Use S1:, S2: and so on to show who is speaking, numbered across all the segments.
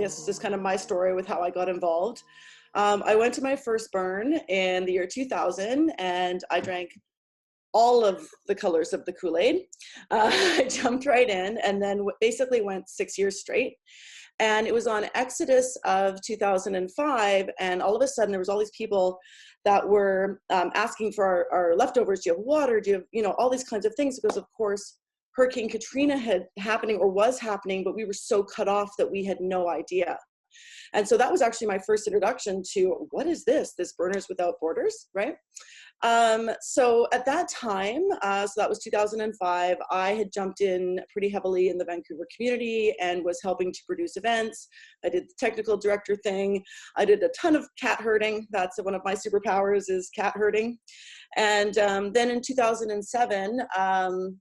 S1: this is just kind of my story with how I got involved. I went to my first burn in the year 2000, and I drank all of the colors of the Kool-Aid. I jumped right in, and then basically went 6 years straight. And it was on Exodus of 2005, and all of a sudden there was all these people that were asking for our leftovers. Do you have water? Do you have, you know, all these kinds of things? Because of course, Hurricane Katrina had happening or was happening, but we were so cut off that we had no idea. And so that was actually my first introduction to what is this Burners Without Borders, right? So at that time, so that was 2005, I had jumped in pretty heavily in the Vancouver community and was helping to produce events. I did the technical director thing. I did a ton of cat herding. That's one of my superpowers, is cat herding. And then in 2007,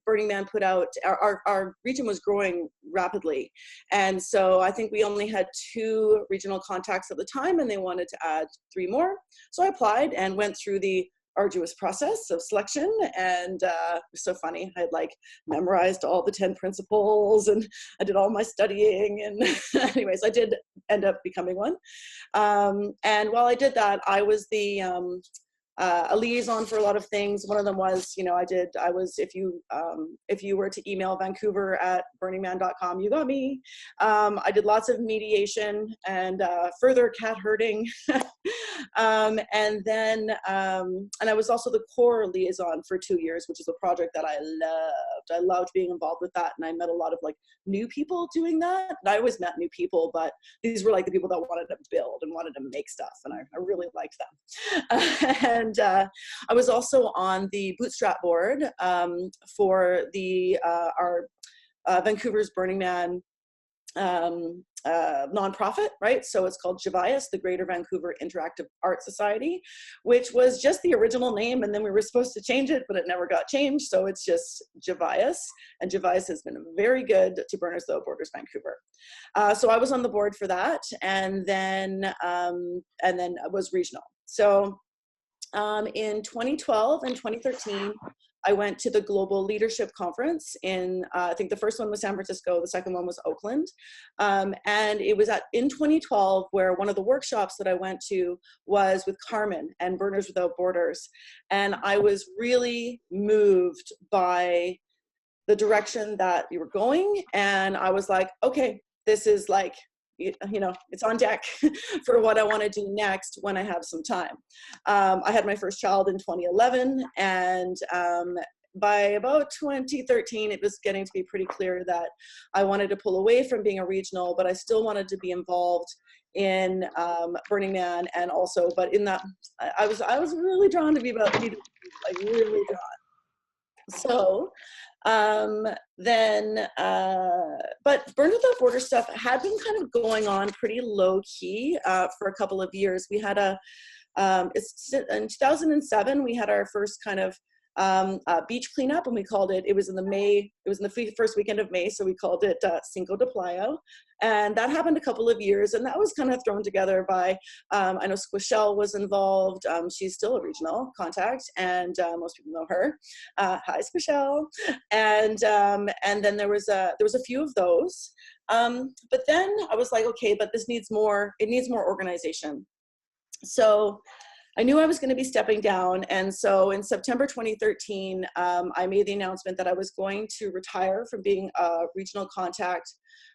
S1: Burning Man put out, our region was growing rapidly. And so I think we only had 2 regional contacts at the time, and they wanted to add 3 more. So I applied and went through the arduous process of selection, and it was so funny. I had like memorized all the 10 principles, and I did all my studying, and anyways, I did end up becoming one. And while I did that, I was the a liaison for a lot of things. One of them was, you know, I was, if you were to email Vancouver@burningman.com, you got me. I did lots of mediation and further cat herding. And then, and I was also the core liaison for 2 years, which is a project that I loved. I loved being involved with that. And I met a lot of like new people doing that. And I always met new people, but these were like the people that wanted to build and wanted to make stuff. And I really liked them. And I was also on the Bootstrap board for the our Vancouver's Burning Man nonprofit, right? So it's called JVIAS, the Greater Vancouver Interactive Art Society, which was just the original name, and then we were supposed to change it, but it never got changed, so it's just JVIAS, and JVIAS has been very good to Burners Without Borders Vancouver. So I was on the board for that, and then I was regional. So in 2012 and 2013, I went to the Global Leadership Conference in, I think the first one was San Francisco, the second one was Oakland. And it was in 2012 where one of the workshops that I went to was with Carmen and Burners Without Borders. And I was really moved by the direction that you were going. And I was like, okay, this is like, you know, it's on deck for what I want to do next when I have some time. I had my first child in 2011, and by about 2013, it was getting to be pretty clear that I wanted to pull away from being a regional, but I still wanted to be involved in Burning Man, and also, but in that, I was really drawn to BWB, like really drawn. So but Burners Without Borders stuff had been kind of going on pretty low key for a couple of years. We had in 2007, we had our first kind of beach cleanup, and we called it, it was in the first weekend of May, so we called it Cinco de Playa. And that happened a couple of years, and that was kind of thrown together by, I know Squishelle was involved. She's still a regional contact, and most people know her. Hi, Squishelle. And then there was a few of those. But then I was like, okay, but this needs more, it needs more organization. So I knew I was going to be stepping down, and so in September 2013, I made the announcement that I was going to retire from being a regional contact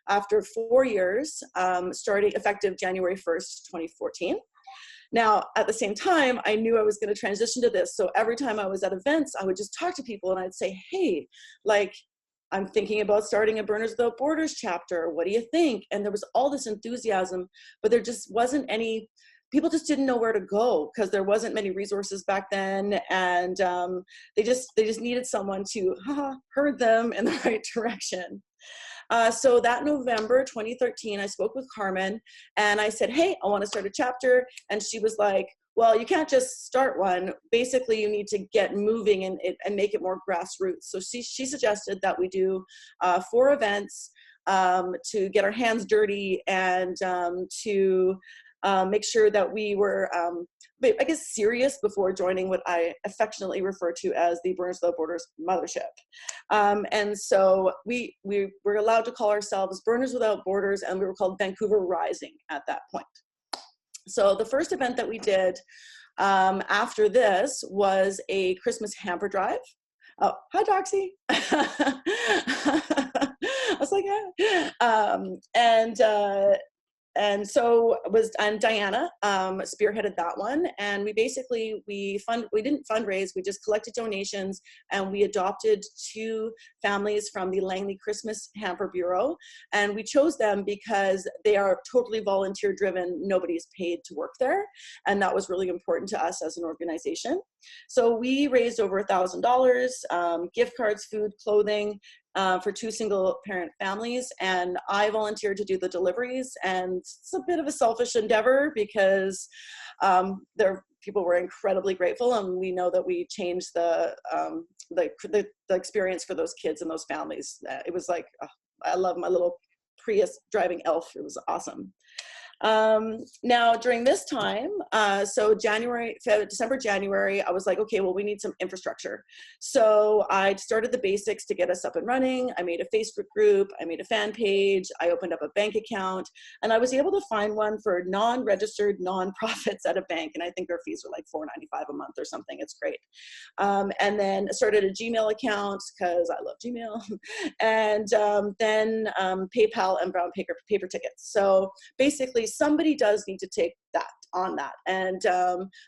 S1: after 4 years, starting effective January 1st, 2014. Now, at the same time, I knew I was going to transition to this, so every time I was at events, I would just talk to people and I'd say, hey, like, I'm thinking about starting a Burners Without Borders chapter. What do you think? And there was all this enthusiasm, but there just wasn't any, people just didn't know where to go because there wasn't many resources back then, and they just needed someone to herd them in the right direction. So that November 2013, I spoke with Carmen and I said, hey, I want to start a chapter. And she was like, well, you can't just start one. Basically, you need to get moving and make it more grassroots. So she suggested that we do 4 events to get our hands dirty and to make sure that we were I guess, serious before joining what I affectionately refer to as the Burners Without Borders mothership. And so we were allowed to call ourselves Burners Without Borders, and we were called Vancouver Rising at that point. So the first event that we did after this was a Christmas hamper drive. Oh, hi, Doxy. I was like, yeah. And so Diana spearheaded that one, and we didn't fundraise, we just collected donations, and we adopted 2 families from the Langley Christmas Hamper Bureau, and we chose them because they are totally volunteer driven. Nobody's paid to work there, and that was really important to us as an organization. So we raised over $1,000, gift cards, food, clothing, for 2 single parent families, and I volunteered to do the deliveries, and it's a bit of a selfish endeavor because people were incredibly grateful, and we know that we changed the experience for those kids and those families. It was like, oh, I love my little Prius driving elf. It was awesome. Now during this time, so December, January, I was like, okay, well, we need some infrastructure. So I started the basics to get us up and running. I made a Facebook group, I made a fan page, I opened up a bank account, and I was able to find one for non-registered nonprofits at a bank. And I think their fees are like $4.95 a month or something. It's great. And then started a Gmail account because I love Gmail, and then PayPal and brown paper tickets. So basically, somebody does need to take that on that. And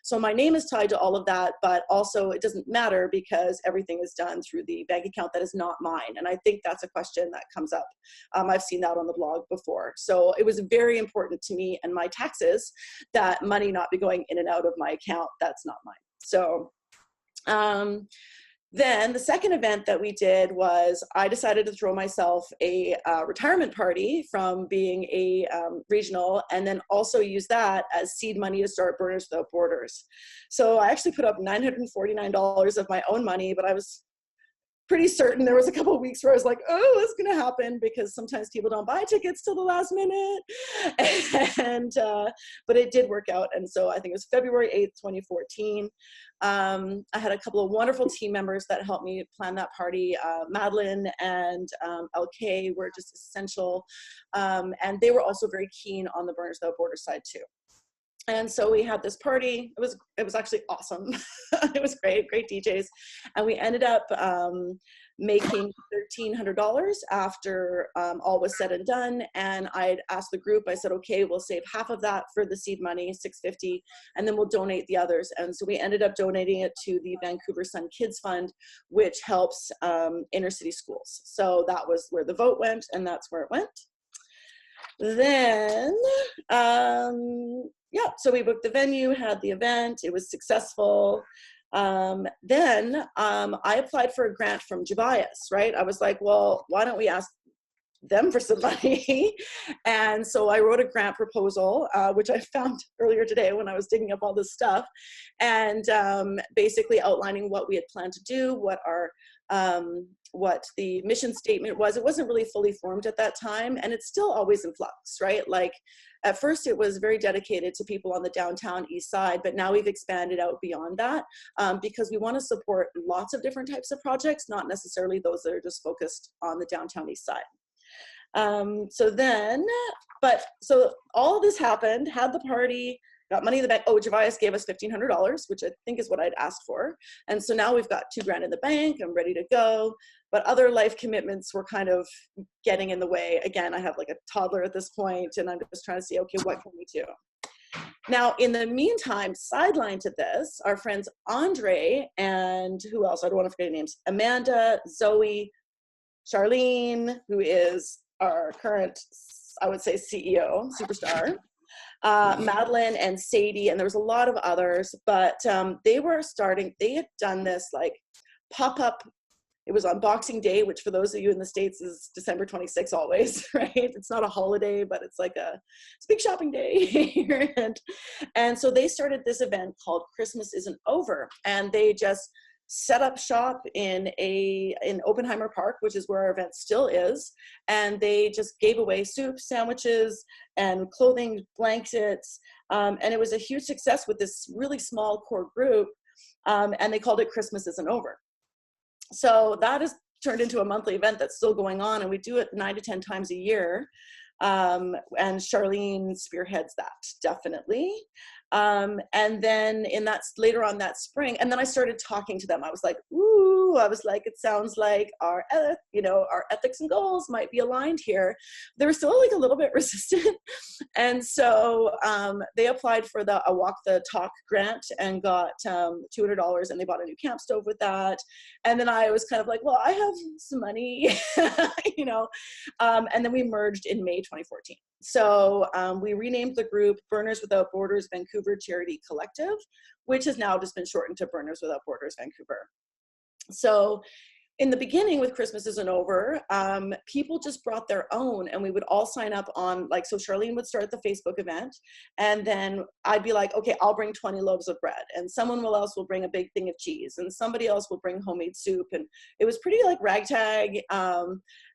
S1: so my name is tied to all of that, but also it doesn't matter because everything is done through the bank account that is not mine. And I think that's a question that comes up. I've seen that on the blog before. So it was very important to me and my taxes that money not be going in and out of my account that's not mine. So then the second event that we did was I decided to throw myself a retirement party from being a regional, and then also use that as seed money to start Burners Without Borders. So I actually put up $949 of my own money, but I was pretty certain there was a couple of weeks where I was like, oh, what's going to happen? Because sometimes people don't buy tickets till the last minute. And, but it did work out. And so I think it was February 8th, 2014. I had a couple of wonderful team members that helped me plan that party. Madeline and LK were just essential. And they were also very keen on the Burners Without Borders side too. And so we had this party. It was actually awesome. It was great DJs. And we ended up making $1,300 after all was said and done. And I'd asked the group, I said, okay, we'll save half of that for the seed money, $650, and then we'll donate the others. And so we ended up donating it to the Vancouver Sun Kids Fund, which helps inner city schools. So that was where the vote went, and that's where it went. Then, yeah, so we booked the venue, had the event, it was successful. Then I applied for a grant from Javias, right? I was like, well, why don't we ask them for some money? And so I wrote a grant proposal, which I found earlier today when I was digging up all this stuff, and basically outlining what we had planned to do, what the mission statement was. It wasn't really fully formed at that time, and it's still always in flux, right? Like at first it was very dedicated to people on the downtown east side, but now we've expanded out beyond that because we want to support lots of different types of projects, not necessarily those that are just focused on the downtown east side. So all this happened, had the party, got money in the bank. Oh, Javias gave us $1,500, which I think is what I'd asked for. And so now we've got $2,000 in the bank. I'm ready to go. But other life commitments were kind of getting in the way. Again, I have like a toddler at this point, and I'm just trying to see, okay, what can we do? Now, in the meantime, sideline to this, our friends Andre and who else? I don't want to forget names. Amanda, Zoe, Charlene, who is our current, I would say, CEO, superstar. Madeline and Sadie, and there was a lot of others, but they had done this like pop-up. It was on Boxing Day, which for those of you in the States is December 26th always, right? It's not a holiday, but it's like it's a big shopping day here. And so they started this event called Christmas Isn't Over, and they just set up shop in Oppenheimer Park, which is where our event still is. And they just gave away soup, sandwiches, and clothing, blankets, And it was a huge success with this really small core group. And they called it Christmas Isn't Over. So that has turned into a monthly event that's still going on, and we do it 9 to 10 times a year. And Charlene spearheads that, definitely. And then later on that spring, and then I started talking to them. I was like, ooh, it sounds like our ethics and goals might be aligned here. They were still like a little bit resistant. And so they applied for a Walk the Talk grant and got $200, and they bought a new camp stove with that. And then I was kind of like, well, I have some money, and then we merged in May 2014. So we renamed the group Burners Without Borders Vancouver Charity Collective, which has now just been shortened to Burners Without Borders Vancouver. So in the beginning with Christmas Isn't Over, people just brought their own, and we would all sign up on, so Charlene would start the Facebook event, and then I'd be like, okay, I'll bring 20 loaves of bread, and someone else will bring a big thing of cheese, and somebody else will bring homemade soup, and it was pretty ragtag.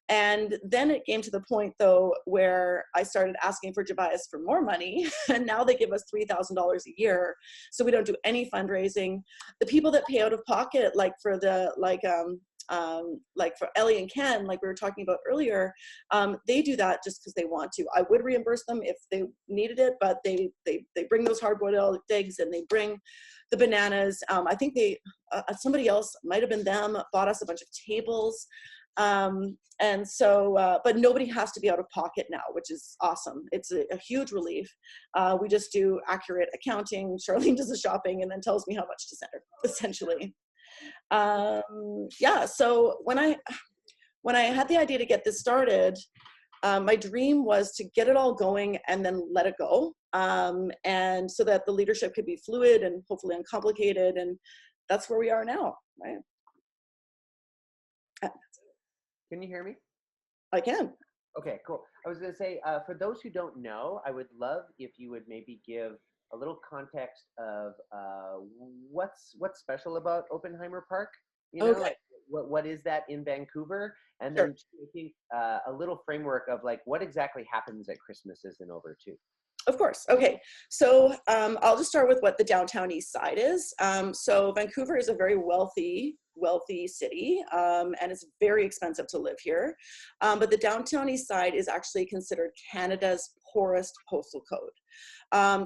S1: And then it came to the point, though, where I started asking for Tobias for more money, and now they give us $3,000 a year, so we don't do any fundraising. The people that pay out of pocket, for Ellie and Ken, like we were talking about earlier, they do that just because they want to. I would reimburse them if they needed it, but they bring those hard-boiled eggs, and they bring the bananas. I think somebody else, might have been them, bought us a bunch of tables. And so, but nobody has to be out of pocket now, which is awesome. It's a huge relief. We just do accurate accounting. Charlene does the shopping and then tells me how much to send her, essentially. Yeah, so when I had the idea to get this started, my dream was to get it all going and then let it go. And so that the leadership could be fluid and hopefully uncomplicated. And that's where we are now, right?
S2: Can you hear me?
S1: I can.
S2: Okay, cool. I was going to say, for those who don't know, I would love if you would maybe give a little context of what's special about Oppenheimer Park.
S1: Okay.
S2: What is that in Vancouver? And
S1: Sure.
S2: then taking a little framework of what exactly happens at Christmas Isn't Over too.
S1: Of course. Okay. So I'll just start with what the downtown east side is. So Vancouver is a very wealthy city, and it's very expensive to live here. But the downtown east side is actually considered Canada's poorest postal code.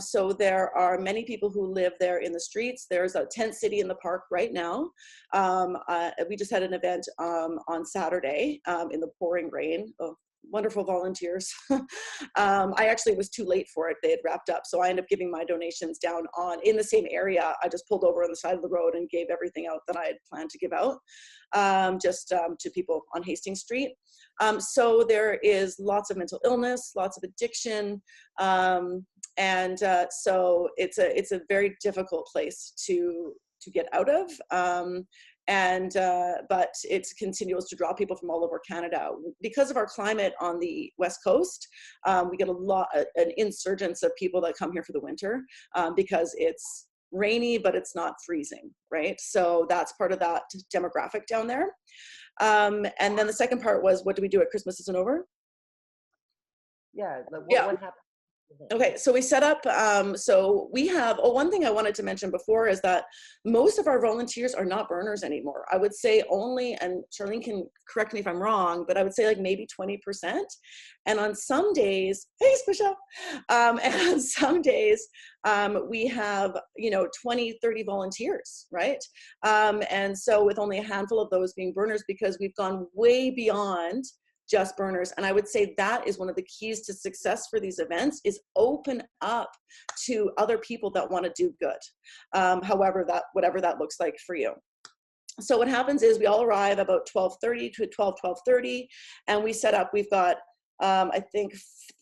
S1: So there are many people who live there in the streets. There's a tent city in the park right now. We just had an event on Saturday in the pouring rain. Oh, wonderful volunteers. I actually was too late for it. They had wrapped up. So I ended up giving my donations down in the same area. I just pulled over on the side of the road and gave everything out that I had planned to give out, to people on Hastings Street. So there is lots of mental illness, lots of addiction. So it's a very difficult place to get out of. But it continues to draw people from all over Canada. Because of our climate on the West Coast, we get an insurgence of people that come here for the winter because it's rainy, but it's not freezing, right? So that's part of that demographic down there. And then the second part was, what do we do at Christmas Isn't Over?
S2: Yeah, what happened?
S1: Okay, so we set up, so we have, one thing I wanted to mention before is that most of our volunteers are not burners anymore. I would say only, and Charlene can correct me if I'm wrong, but I would say maybe 20%. And on some days, hey, Michelle, and on some days, we have, 20, 30 volunteers, right? And so with only a handful of those being burners, because we've gone way beyond just burners. And I would say that is one of the keys to success for these events, is open up to other people that want to do good, whatever that looks like for you. So what happens is we all arrive about 12:30 to 12:30, and we set up, we've got, I think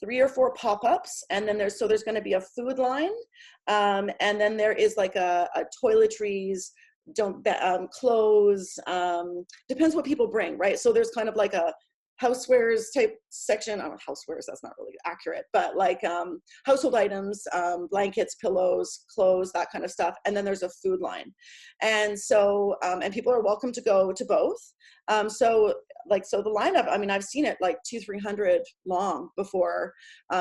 S1: 3 or 4 pop-ups, and then there's going to be a food line, and then there is a toiletries, clothes, depends what people bring, right? So there's kind of a housewares type section. Housewares, that's not really accurate, but household items, blankets, pillows, clothes, that kind of stuff. And then there's a food line. And so, and people are welcome to go to both. So like, so the lineup, I mean, I've seen it like 200-300 long before.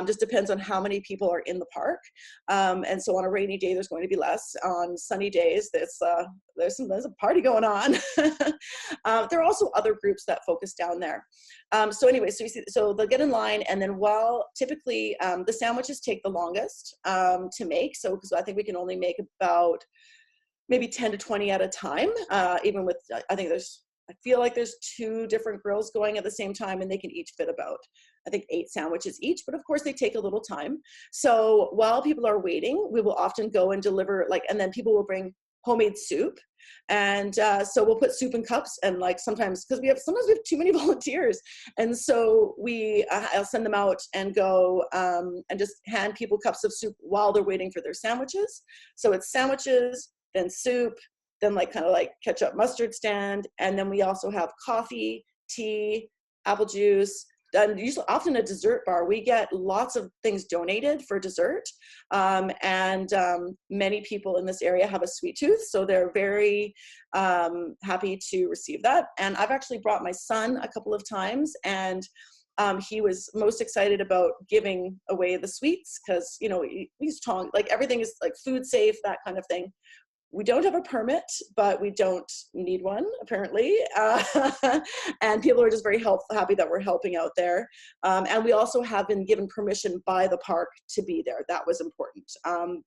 S1: Just depends on how many people are in the park. And so on a rainy day, there's going to be less. On sunny days, there's a party going on. There are also other groups that focus down there. So anyway, so they'll get in line, and then while typically the sandwiches take the longest to make. So because I think we can only make about maybe 10 to 20 at a time, even with, I feel like there's 2 different grills going at the same time, and they can each fit about, I think, 8 sandwiches each, but of course they take a little time. So while people are waiting, we will often go and deliver, like, and then people will bring homemade soup. And so we'll put soup in cups, and like sometimes we have too many volunteers. And so I'll send them out and go and just hand people cups of soup while they're waiting for their sandwiches. So it's sandwiches, then soup, then like kind of like ketchup mustard stand. And then we also have coffee, tea, apple juice, and usually often a dessert bar. We get lots of things donated for dessert. Many people in this area have a sweet tooth, so they're very happy to receive that. And I've actually brought my son a couple of times, and he was most excited about giving away the sweets because, you know, he's like everything is like food safe, that kind of thing. We don't have a permit, but we don't need one, apparently. And people are just very happy that we're helping out there. And we also have been given permission by the park to be there. That was important.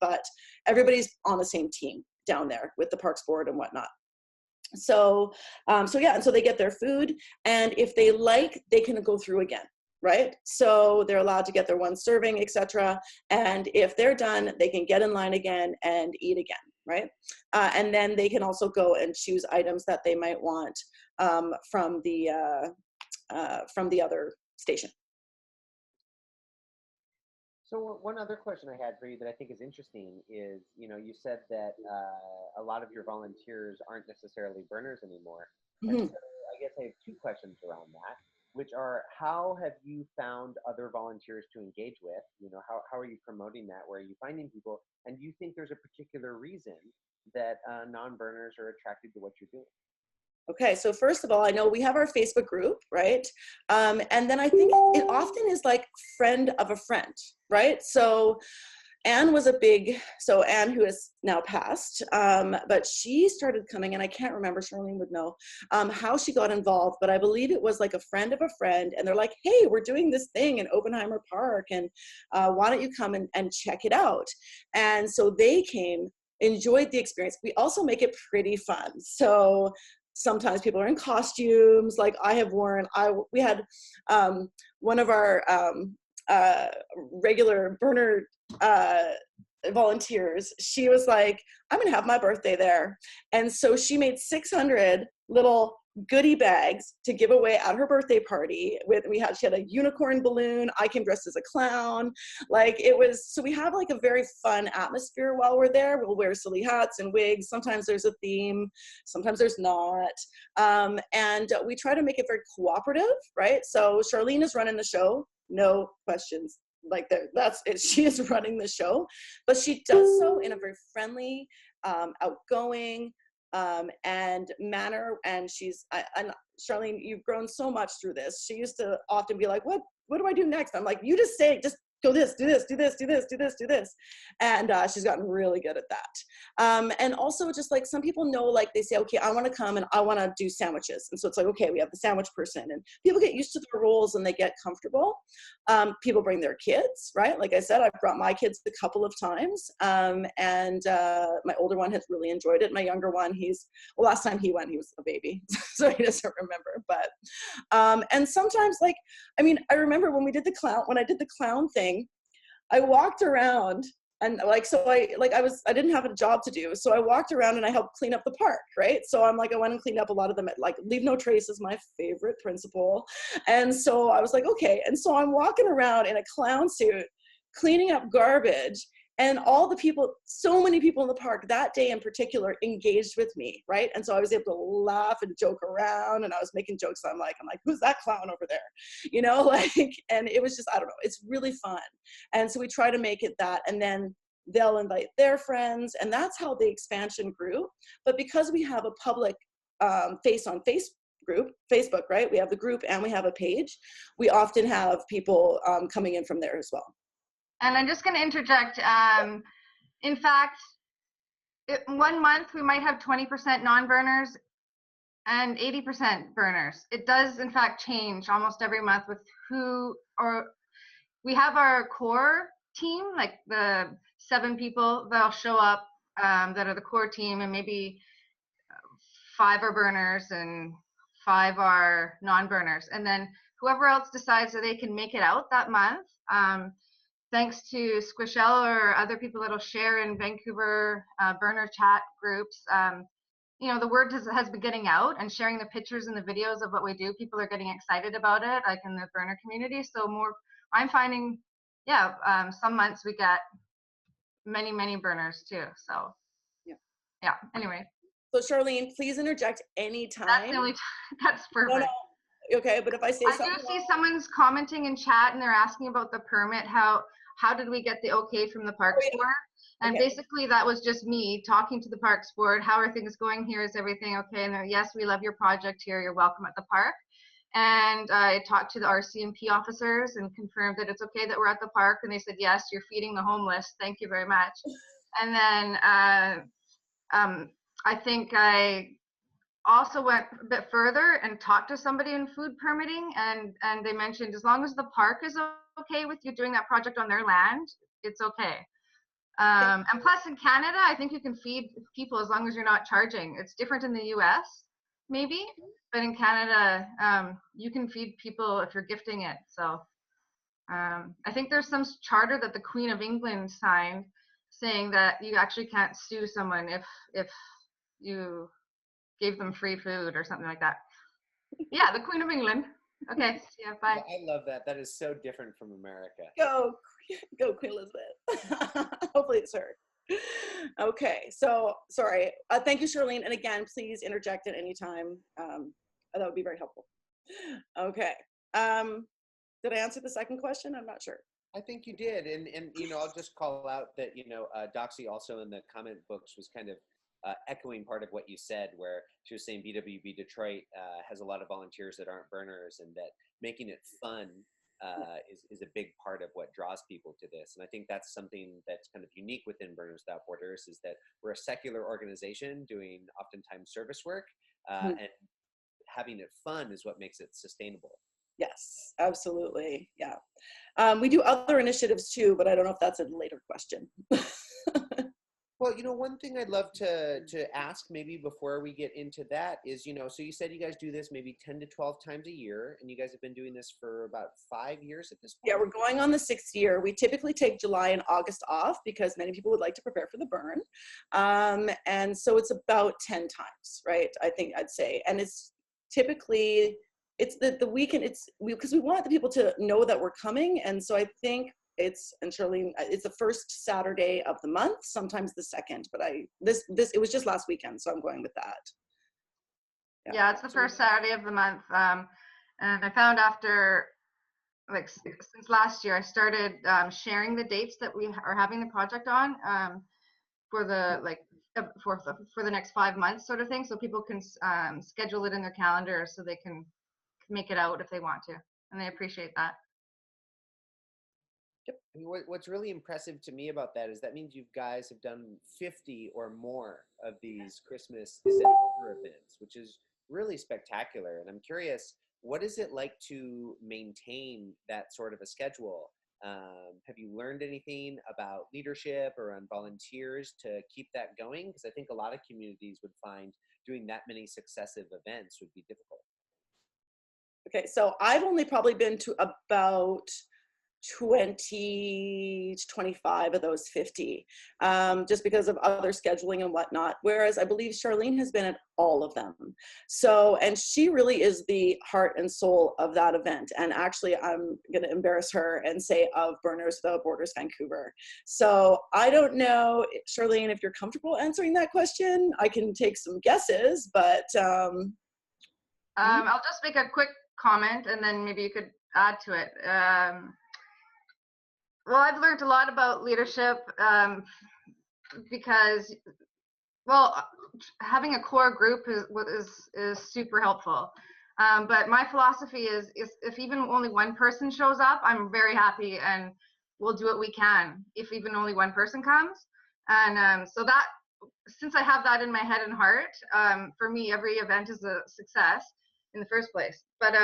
S1: But everybody's on the same team down there with the Parks Board and whatnot. So yeah, and so they get their food. And if they like, they can go through again. Right? So they're allowed to get their 1 serving, etc. And if they're done, they can get in line again and eat again, right? And then they can also go and choose items that they might want from the other station.
S2: So one other question I had for you that I think is interesting is, you know, you said that a lot of your volunteers aren't necessarily burners anymore.
S1: Mm-hmm.
S2: And so I guess I have 2 questions around that, which are, how have you found other volunteers to engage with? You know, how are you promoting that? Where are you finding people? And do you think there's a particular reason that non-burners are attracted to what you're doing?
S1: Okay, so first of all, I know we have our Facebook group, right? And then I think it often is like friend of a friend, right? So Anne was Anne, who has now passed, but she started coming, and I can't remember, Charlene would know how she got involved, but I believe it was like a friend of a friend, and they're like, hey, we're doing this thing in Oppenheimer Park, and why don't you come and check it out? And so they came, enjoyed the experience. We also make it pretty fun. So sometimes people are in costumes, like I have worn, we had one of our regular burner volunteers, she was like, I'm gonna have my birthday there. And so she made 600 little goodie bags to give away at her birthday party. She had a unicorn balloon. I came dressed as a clown. Like it was, so we have like a very fun atmosphere while we're there. We'll wear silly hats and wigs. Sometimes there's a theme, sometimes there's not. And we try to make it very cooperative, right? So Charlene is running the show, no questions. Like that's it. She is running the show, but she does so in a very friendly, outgoing, and manner. And and Charlene, you've grown so much through this. She used to often be like, what do I do next? I'm like, you just say, just go this, do this, do this, do this, do this, do this. And she's gotten really good at that. And also just like some people know, like they say, okay, I want to come and I want to do sandwiches. And so it's like, okay, we have the sandwich person, and people get used to their roles and they get comfortable. People bring their kids, right? Like I said, I've brought my kids a couple of times. And my older one has really enjoyed it. My younger one, last time he went, he was a baby, so he doesn't remember. But, and sometimes like, I mean, I remember when I did the clown thing, I walked around and like, so I didn't have a job to do. So I walked around and I helped clean up the park, right? So I went and cleaned up a lot of them, like leave no trace is my favorite principle. And so I was like, okay. And so I'm walking around in a clown suit, cleaning up garbage. And so many people in the park that day in particular engaged with me, right? And so I was able to laugh and joke around, and I was making jokes. I'm like, who's that clown over there? You know, like, and it was just, I don't know, it's really fun. And so we try to make it that, and then they'll invite their friends, and that's how the expansion grew. But because we have a public face-on-face group, Facebook, right? We have the group and we have a page. We often have people coming in from there as well.
S3: And I'm just going to interject. In fact, 1 month we might have 20% non-burners and 80% burners. It does in fact change almost every month with who, or we have our core team, like the 7 people that'll show up that are the core team, and maybe 5 are burners and 5 are non-burners. And then whoever else decides that they can make it out that month, thanks to Squishell or other people that'll share in Vancouver burner chat groups, you know, the word has been getting out, and sharing the pictures and the videos of what we do. People are getting excited about it, like in the burner community. So more, I'm finding, yeah, some months we get many burners too. So yeah. Anyway.
S1: So Charlene, please interject anytime.
S3: That's the only that's perfect.
S1: No. Okay, but if I say something,
S3: I do see someone's commenting in chat, and they're asking about the permit. How did we get the okay from the Parks Board? And basically that was just me talking to the Parks Board. How are things going here? Is everything okay? And they're, yes, we love your project here. You're welcome at the park. And I talked to the RCMP officers and confirmed that it's okay that we're at the park. And they said, yes, you're feeding the homeless. Thank you very much. And then I think I also went a bit further and talked to somebody in food permitting, and they mentioned as long as the park is okay with you doing that project on their land, it's okay. And plus in Canada, I think you can feed people as long as you're not charging. It's different in the US, maybe, but in Canada, you can feed people if you're gifting it. So I think there's some charter that the Queen of England signed saying that you actually can't sue someone if you gave them free food or something like that. Yeah, the Queen of England. Okay, yeah, bye.
S2: I love that. That is so different from America.
S1: Go Queen Elizabeth. Hopefully it's her. Okay, so sorry. Thank you, Charlene. And again, please interject at any time. That would be very helpful. Okay. Did I answer the second question? I'm not sure.
S2: I think you did. And you know, I'll just call out that, you know, Doxy also in the comment books was kind of echoing part of what you said, where she was saying BWB Detroit has a lot of volunteers that aren't burners, and that making it fun is a big part of what draws people to this. And I think that's something that's kind of unique within Burners Without Borders, is that we're a secular organization doing oftentimes service work, and having it fun is what makes it sustainable.
S1: Yes, absolutely. Yeah. We do other initiatives too, but I don't know if that's a later question.
S2: Well, you know, one thing I'd love to ask maybe before we get into that is, you know, so you said you guys do this maybe 10 to 12 times a year, and you guys have been doing this for about 5 years at this point?
S1: Yeah, we're going on the 6th year. We typically take July and August off because many people would like to prepare for the burn. And so it's about 10 times, right? I think I'd say. And it's typically, it's the weekend, because we want the people to know that we're coming. And so I think it's, and Charlene, it's the first Saturday of the month, sometimes the second, but it was just last weekend, so I'm going with that.
S3: Yeah, it's the first Saturday of the month. And I found after, like, since last year, I started sharing the dates that we are having the project on for the, like, for the next 5 months sort of thing, so people can schedule it in their calendar so they can make it out if they want to, and they appreciate that.
S2: I mean, what's really impressive to me about that is that means you guys have done 50 or more of these Christmas events, which is really spectacular. And I'm curious, what is it like to maintain that sort of a schedule? Have you learned anything about leadership or on volunteers to keep that going? Because I think a lot of communities would find doing that many successive events would be difficult.
S1: Okay, so I've only probably been to about 20 to 25 of those 50, just because of other scheduling and whatnot, whereas I believe Charlene has been at all of them. So, and she really is the heart and soul of that event. And actually, I'm going to embarrass her and say of Burners Without Borders Vancouver. So I don't know, Charlene, if you're comfortable answering that question. I can take some guesses, but
S3: I'll just make a quick comment, and then maybe you could add to it. Well, I've learned a lot about leadership because, well, having a core group is super helpful. But my philosophy is if even only one person shows up, I'm very happy, and we'll do what we can if even only one person comes. And so that, since I have that in my head and heart, for me, every event is a success in the first place. But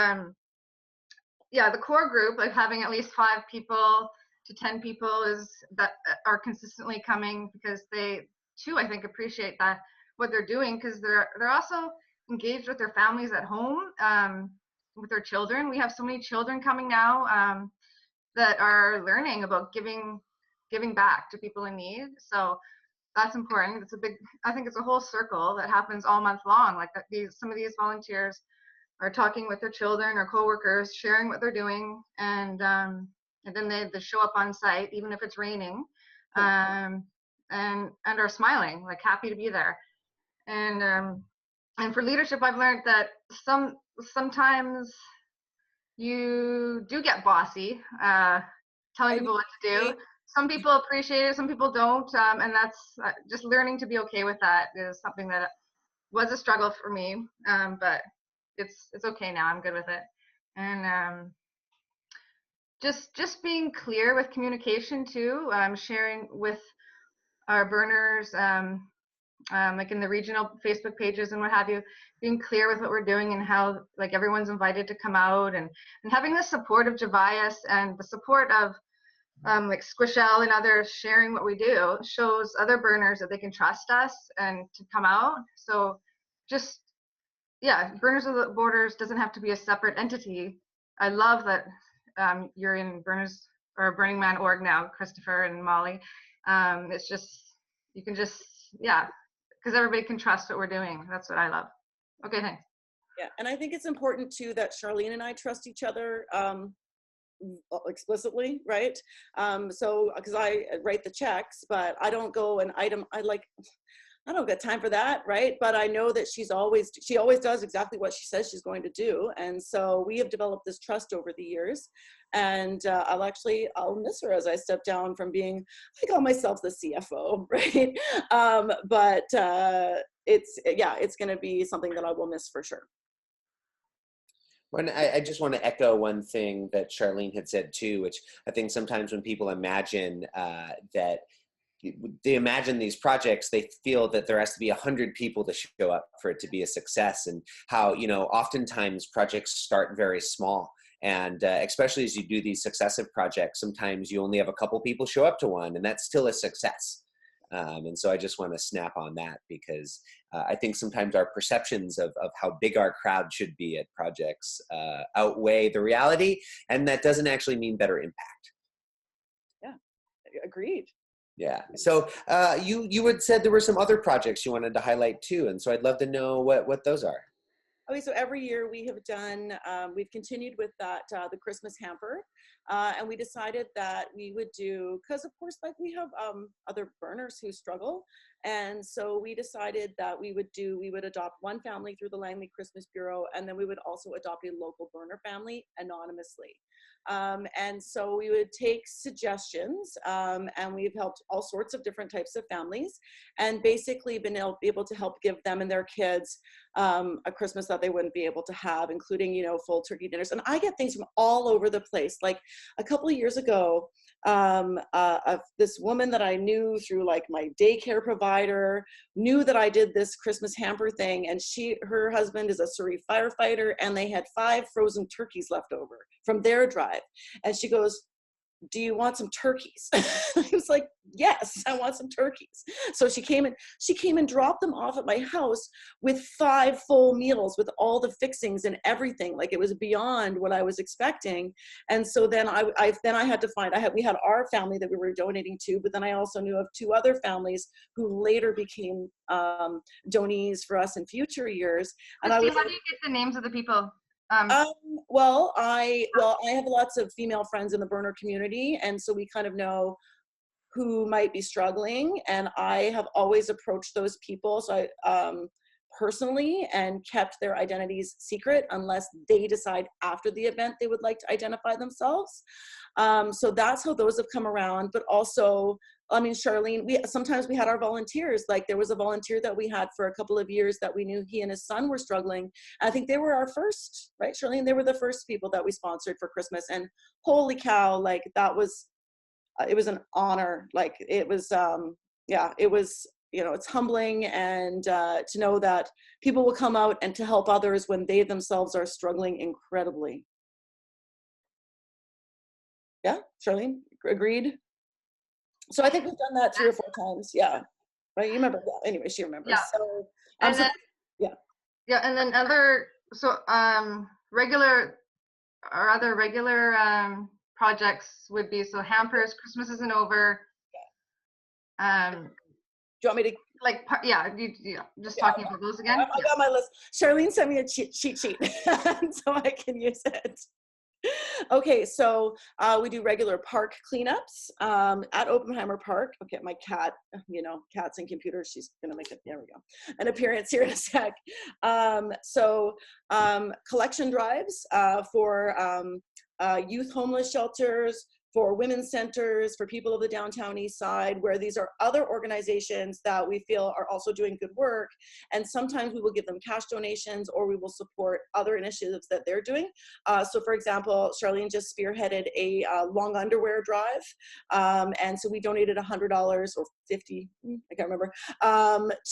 S3: yeah, the core group, like having at least 5 people to 10 people is that are consistently coming, because they too, I think, appreciate that what they're doing, because they're also engaged with their families at home, with their children. We have so many children coming now that are learning about giving back to people in need. So that's important. It's a big, I think it's a whole circle that happens all month long. Like that, some of these volunteers are talking with their children or coworkers, sharing what they're doing, and then they show up on site, even if it's raining, and are smiling, like happy to be there. And for leadership, I've learned that sometimes you do get bossy, telling people what to do. Some people appreciate it, some people don't, and that's just learning to be okay with that is something that was a struggle for me, but it's okay now. I'm good with it. And just being clear with communication too, sharing with our burners, like in the regional Facebook pages and what have you, being clear with what we're doing and how like everyone's invited to come out, and having the support of Javias and the support of like Squishell and others sharing what we do shows other burners that they can trust us and to come out. So just, yeah, Burners Without Borders doesn't have to be a separate entity. I love that you're in Burners or Burning Man org now, Christopher and Molly. It's just, you can just, yeah, because everybody can trust what we're doing. That's what I love. Okay, thanks.
S1: Yeah, and I think it's important too that Charlene and I trust each other explicitly, right? So, because I write the checks, but I don't go and I don't got time for that, right? But I know that she always does exactly what she says she's going to do. And so we have developed this trust over the years. And I'll miss her as I step down from being, I call myself the CFO, right? But it's going to be something that I will miss for sure.
S4: When I just want to echo one thing that Charlene had said too, which I think sometimes when people imagine that they imagine these projects, they feel that there has to be 100 people to show up for it to be a success, and how, you know, oftentimes projects start very small. And especially as you do these successive projects, sometimes you only have a couple people show up to one, and that's still a success. And so I just want to snap on that, because I think sometimes our perceptions of how big our crowd should be at projects outweigh the reality, and that doesn't actually mean better impact.
S1: Yeah, agreed.
S4: Yeah. So you had said there were some other projects you wanted to highlight too, and so I'd love to know what those are.
S1: Okay, so every year we have done, we've continued with that, the Christmas hamper, and we decided that we would do, because of course, like we have other burners who struggle, and so we decided that we would adopt one family through the Langley Christmas Bureau, and then we would also adopt a local burner family anonymously. And so we would take suggestions, and we've helped all sorts of different types of families, and basically been able to help give them and their kids a Christmas that they wouldn't be able to have, including, you know, full turkey dinners. And I get things from all over the place. Like a couple of years ago, this woman that I knew through like my daycare provider knew that I did this Christmas hamper thing, and her husband is a Surrey firefighter, and they had 5 frozen turkeys left over from their drive. And she goes, "Do you want some turkeys?" I was like, "Yes, I want some turkeys." So she came and dropped them off at my house with 5 full meals with all the fixings and everything. Like, it was beyond what I was expecting. And so then I had to find, we had our family that we were donating to, but then I also knew of 2 other families who later became donees for us in future years. And
S3: Kristy, how do you get the names of the people?
S1: Well, I have lots of female friends in the burner community, and so we kind of know who might be struggling, and I have always approached those people. So I personally and kept their identities secret unless they decide after the event they would like to identify themselves. So that's how those have come around. But also, I mean, Charlene, sometimes we had our volunteers, like there was a volunteer that we had for a couple of years that we knew he and his son were struggling. I think they were our first, right, Charlene? They were the first people that we sponsored for Christmas. And holy cow, like that was, it was an honor. Like it was, yeah, it was, you know, it's humbling, and to know that people will come out and to help others when they themselves are struggling incredibly. Yeah, Charlene, agreed? So I think we've done that 3 or 4 times. Yeah, right. You remember? Yeah. Anyway, she remembers.
S3: Yeah.
S1: So,
S3: And then,
S1: yeah.
S3: Yeah, and then other regular projects would be, so hampers. Christmas isn't over.
S1: Do you want me to?
S3: Like, yeah, just talking about those again.
S1: I got my list. Charlene sent me a cheat sheet, so I can use it. Okay, so we do regular park cleanups at Oppenheimer Park. Okay, my cat, you know, cats and computers, she's gonna make it, there we go, an appearance here in a sec. Collection drives for youth homeless shelters, for women's centers, for people of the downtown east side, where these are other organizations that we feel are also doing good work. And sometimes we will give them cash donations, or we will support other initiatives that they're doing. So for example, Charlene just spearheaded a long underwear drive. And so we donated $100 or 50, I can't remember,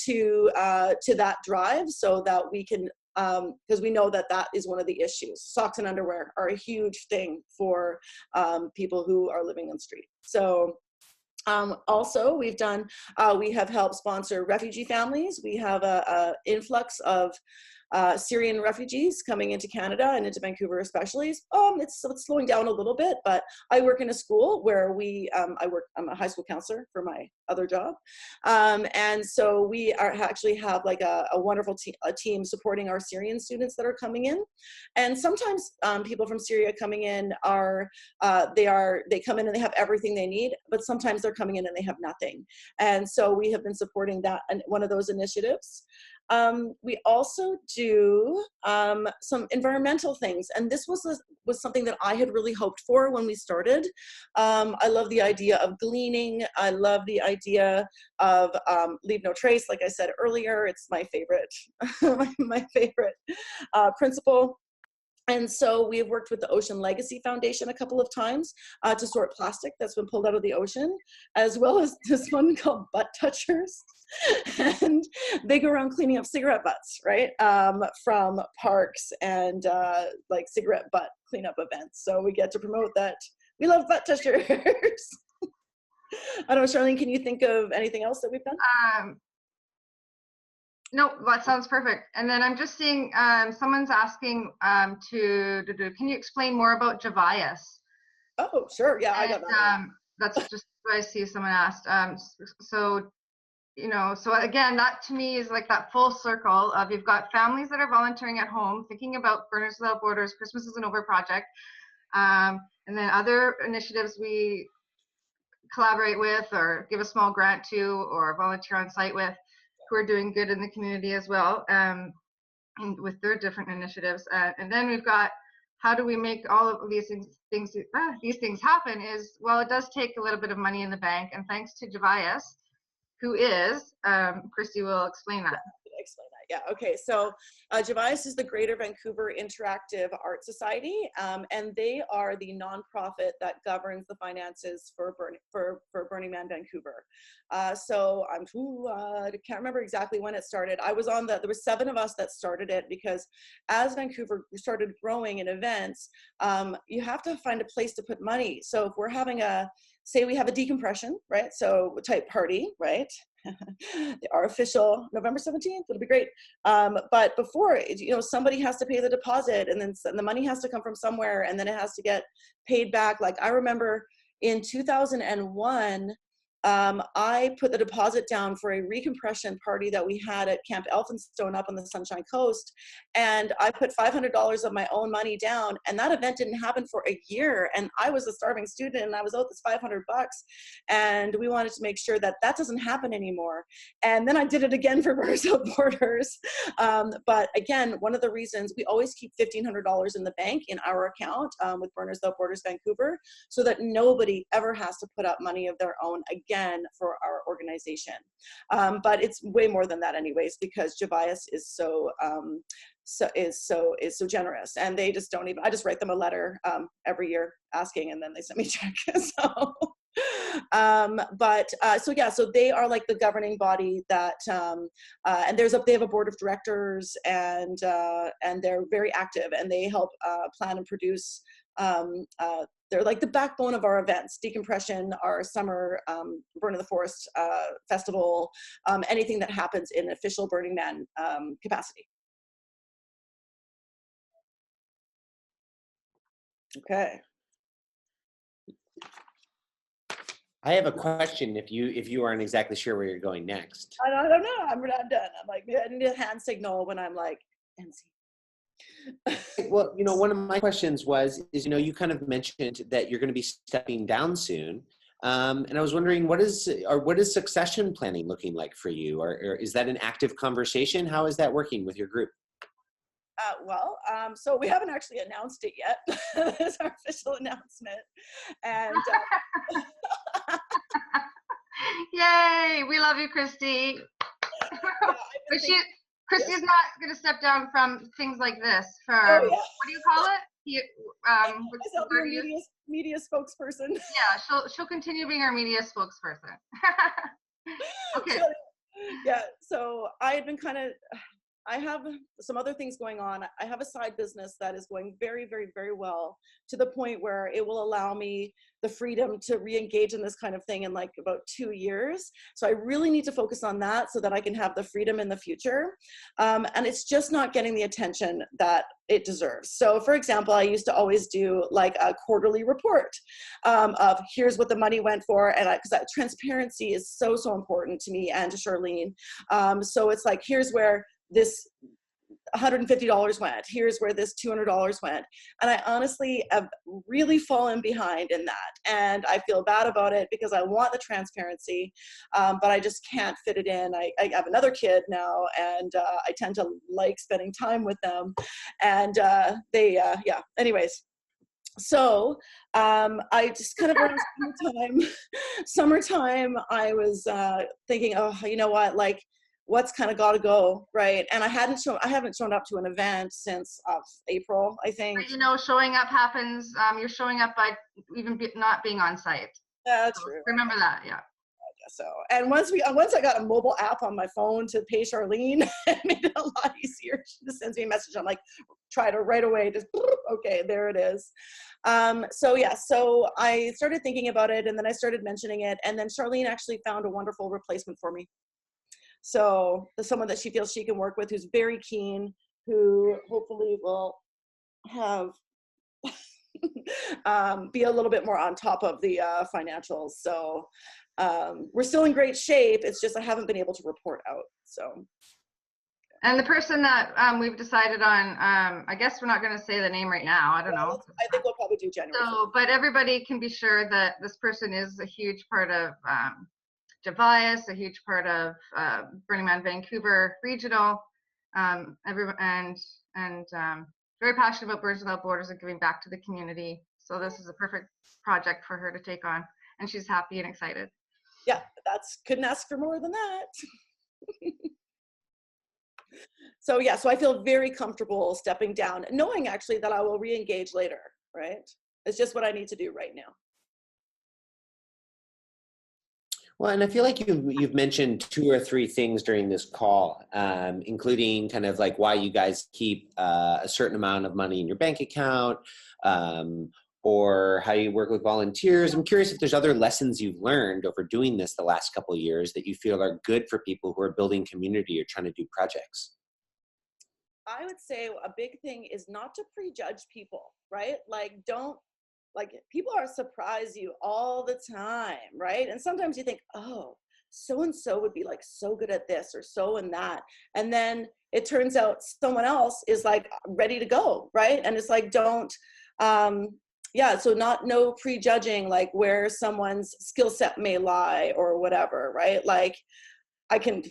S1: to that drive, so that we can, because we know that that is one of the issues. Socks and underwear are a huge thing for people who are living on the street. So also we've done, we have helped sponsor refugee families. We have a influx of Syrian refugees coming into Canada and into Vancouver especially. It's slowing down a little bit, but I work in a school where I'm a high school counselor for my other job. And so we actually have like a wonderful team supporting our Syrian students that are coming in. And sometimes people from Syria coming in they come in and they have everything they need, but sometimes they're coming in and they have nothing. And so we have been supporting that, and one of those initiatives. We also do some environmental things, and this was something that I had really hoped for when we started. I love the idea of gleaning. I love the idea of leave no trace. Like I said earlier, it's my favorite, my favorite principle. And so we have worked with the Ocean Legacy Foundation a couple of times to sort plastic that's been pulled out of the ocean, as well as this one called Butt Touchers. And they go around cleaning up cigarette butts, right? From parks and like cigarette butt cleanup events. So we get to promote that we love butt touchers. I don't know, Charlene, can you think of anything else that we've done?
S3: No, that sounds perfect. And then I'm just seeing someone's asking can you explain more about Javias?
S1: Oh, sure. Yeah, I got that.
S3: That's just what I see someone asked. So, you know, so again, that to me is like that full circle of, you've got families that are volunteering at home, thinking about Burners Without Borders, Christmas Isn't Over project, and then other initiatives we collaborate with or give a small grant to or volunteer on site with, who are doing good in the community as well, and with their different initiatives. And then we've got, how do we make all of these things happen? Is, well, it does take a little bit of money in the bank, and thanks to Javias, who is, Kristy will explain that.
S1: Explain that. Yeah. Okay. So Javias is the Greater Vancouver Interactive Art Society, and they are the nonprofit that governs the finances for Burning Man Vancouver. So I can't remember exactly when it started. I was on there were 7 of us that started it, because as Vancouver started growing in events, you have to find a place to put money. So if we're having say we have a decompression, right? So type party, right? Our official November 17th, it'll be great. But before, you know, somebody has to pay the deposit, and then the money has to come from somewhere, and then it has to get paid back. Like I remember in 2001, I put the deposit down for a recompression party that we had at Camp Elphinstone up on the Sunshine Coast. And I put $500 of my own money down, and that event didn't happen for a year. And I was a starving student and I was out this $500, and we wanted to make sure that that doesn't happen anymore. And then I did it again for Burners Without Borders. But again, one of the reasons we always keep $1,500 in the bank in our account with Burners Without Borders Vancouver, so that nobody ever has to put up money of their own again for our organization. But it's way more than that anyways, because Javias is so generous, and they just don't even, I just write them a letter every year asking, and then they send me a check. So they are like the governing body that and they have a board of directors, and they're very active, and they help plan and produce. They're like the backbone of our events: decompression, our summer Burn in the Forest festival, anything that happens in official Burning Man capacity. Okay.
S4: I have a question if you aren't exactly sure where you're going next.
S1: I don't know. I'm done. I'm like, I need a hand signal when I'm like, NC.
S4: Well, one of my questions is, you kind of mentioned that you're going to be stepping down soon. And I was wondering, what is succession planning looking like for you? Or is that an active conversation? How is that working with your group?
S1: So we haven't actually announced it yet. It's our official announcement. And
S3: yay, we love you, Kristy. But Kristy's not going to step down from things like this. What do you call it?
S1: Media spokesperson.
S3: Yeah, she'll continue being our media spokesperson. Okay.
S1: So I had been I have some other things going on. I have a side business that is going very, very, very well, to the point where it will allow me the freedom to re-engage in this kind of thing in like about 2 years. So I really need to focus on that so that I can have the freedom in the future. And it's just not getting the attention that it deserves. So for example, I used to always do like a quarterly report of here's what the money went for. And because that transparency is so, so important to me and to Charlene. So it's like, here's where this $150 went, here's where this $200 went. And I honestly have really fallen behind in that. And I feel bad about it because I want the transparency, but I just can't fit it in. I have another kid now, and I tend to like spending time with them. And anyways. So I just kind of around summertime, I was thinking, oh, you know what, like, what's kind of got to go, right? And I haven't shown up to an event since April, I think.
S3: But, showing up happens. You're showing up by even not being on site.
S1: That's true.
S3: Remember that, yeah.
S1: So, and once I got a mobile app on my phone to pay Charlene, it made it a lot easier. She just sends me a message. I'm like, try to right away, just okay, there it is. So I started thinking about it, and then I started mentioning it, and then Charlene actually found a wonderful replacement for me. So someone that she feels she can work with, who's very keen, who hopefully will have be a little bit more on top of the financials. So we're still in great shape. It's just I haven't been able to report out. So. And
S3: the person that we've decided on, I guess we're not going to say the name right now. I don't know.
S1: I think we'll probably do January.
S3: So, but everybody can be sure that this person is a huge part of Javias, a huge part of Burning Man Vancouver Regional, and very passionate about Burners Without Borders and giving back to the community. So this is a perfect project for her to take on, and she's happy and excited.
S1: Yeah, couldn't ask for more than that. So I feel very comfortable stepping down, knowing actually that I will re-engage later, right? It's just what I need to do right now.
S4: Well, and I feel like you've mentioned 2 or 3 things during this call, including kind of like why you guys keep a certain amount of money in your bank account, or how you work with volunteers. I'm curious if there's other lessons you've learned over doing this the last couple of years that you feel are good for people who are building community or trying to do projects.
S1: I would say a big thing is not to prejudge people, right? Like, don't like people are surprise you all the time, right? And sometimes you think, oh, so and so would be like so good at this or so and that, and then it turns out someone else is like ready to go, right? And it's like, don't yeah, so no prejudging like where someone's skill set may lie or whatever, right? Like I can